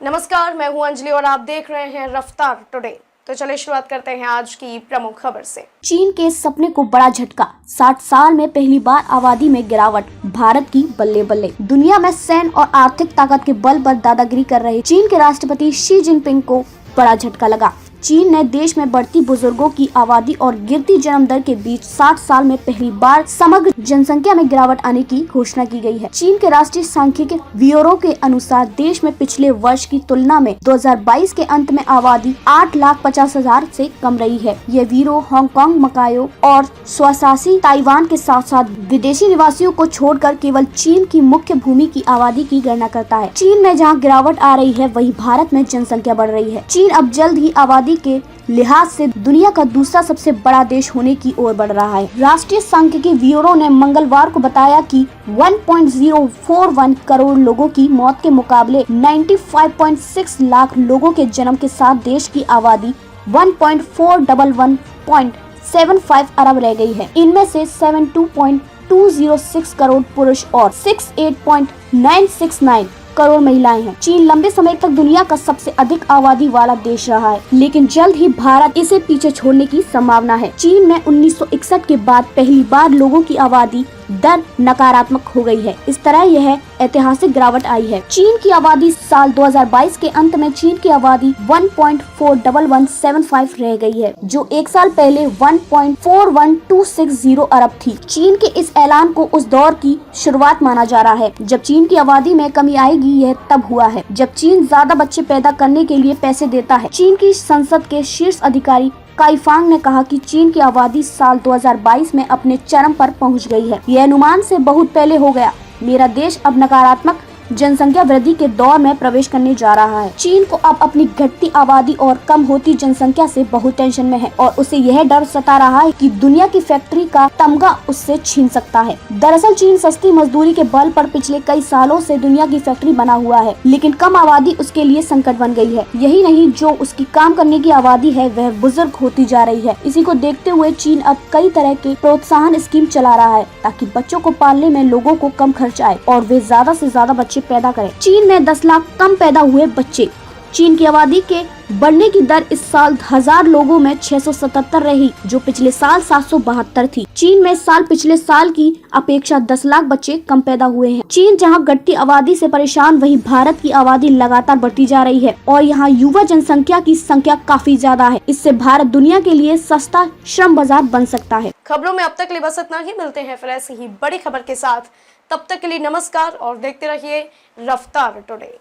नमस्कार, मैं हूं अंजलि और आप देख रहे हैं रफ्तार टुडे। तो चलिए शुरुआत करते हैं आज की प्रमुख खबर से। चीन के सपने को बड़ा झटका, 60 साल में पहली बार आबादी में गिरावट, भारत की बल्ले बल्ले। दुनिया में सैन्य और आर्थिक ताकत के बल पर दादागिरी कर रहे चीन के राष्ट्रपति शी जिनपिंग को बड़ा झटका लगा। चीन ने देश में बढ़ती बुजुर्गों की आबादी और गिरती जन्म दर के बीच 60 साल में पहली बार समग्र जनसंख्या में गिरावट आने की घोषणा की गई है। चीन के राष्ट्रीय सांख्यिकी ब्यूरो के अनुसार देश में पिछले वर्ष की तुलना में 2022 के अंत में आबादी 8,50,000 से कम रही है। यह ब्यूरो हांगकांग, मकाओ और स्वशासी ताइवान के साथ साथ विदेशी निवासियों को छोड़कर केवल चीन की मुख्य भूमि की आबादी की गणना करता है। चीन में जहाँ गिरावट आ रही है, वहीं भारत में जनसंख्या बढ़ रही है। चीन अब जल्द ही आबादी के लिहाज से दुनिया का दूसरा सबसे बड़ा देश होने की ओर बढ़ रहा है। राष्ट्रीय सांख्यिकी ब्यूरो ने मंगलवार को बताया कि 1.041 करोड़ लोगों की मौत के मुकाबले 95.6 लाख लोगों के जन्म के साथ देश की आबादी 1.411.75 अरब रह गई है। इनमें से 72.206 करोड़ पुरुष और 68.969 करोड़ महिलाएं हैं। चीन लंबे समय तक दुनिया का सबसे अधिक आबादी वाला देश रहा है, लेकिन जल्द ही भारत इसे पीछे छोड़ने की संभावना है। चीन में 1961 के बाद पहली बार लोगों की आबादी दर नकारात्मक हो गई है। इस तरह यह ऐतिहासिक गिरावट आई है। चीन की आबादी साल 2022 के अंत में चीन की आबादी 1.41175 रह गई है, जो एक साल पहले 1.41260 अरब थी। चीन के इस ऐलान को उस दौर की शुरुआत माना जा रहा है जब चीन की आबादी में कमी आएगी। यह तब हुआ है जब चीन ज्यादा बच्चे पैदा करने के लिए पैसे देता है। चीन की संसद के शीर्ष अधिकारी काइफांग ने कहा कि चीन की आबादी साल 2022 में अपने चरम पर पहुंच गई है। यह अनुमान से बहुत पहले हो गया। मेरा देश अब नकारात्मक जनसंख्या वृद्धि के दौर में प्रवेश करने जा रहा है। चीन को अब अपनी घटती आबादी और कम होती जनसंख्या से बहुत टेंशन में है और उसे यह डर सता रहा है कि दुनिया की फैक्ट्री का तमगा उससे छीन सकता है। दरअसल चीन सस्ती मजदूरी के बल पर पिछले कई सालों से दुनिया की फैक्ट्री बना हुआ है, लेकिन कम आबादी उसके लिए संकट बन गई है। यही नहीं, जो उसकी काम करने की आबादी है वह बुजुर्ग होती जा रही है। इसी को देखते हुए चीन अब कई तरह के प्रोत्साहन स्कीम चला रहा है ताकि बच्चों को पालने में लोगों को कम खर्च आए और वे ज्यादा से ज्यादा बच्चे पैदा करें। चीन में 10 लाख कम पैदा हुए बच्चे। चीन की आबादी के बढ़ने की दर इस साल 1000 लोगों में 677 रही, जो पिछले साल 772 थी। चीन में साल पिछले साल की अपेक्षा 10 लाख बच्चे कम पैदा हुए हैं। चीन जहां घटती आबादी से परेशान, वहीं भारत की आबादी लगातार बढ़ती जा रही है और यहां युवा जनसंख्या की संख्या काफी ज्यादा है। इससे भारत दुनिया के लिए सस्ता श्रम बाजार बन सकता है। खबरों में अब तक के लिए बस इतना ही। मिलते हैं फिर ऐसी ही बड़ी खबर के साथ। तब तक के लिए नमस्कार और देखते रहिए रफ्तार टुडे।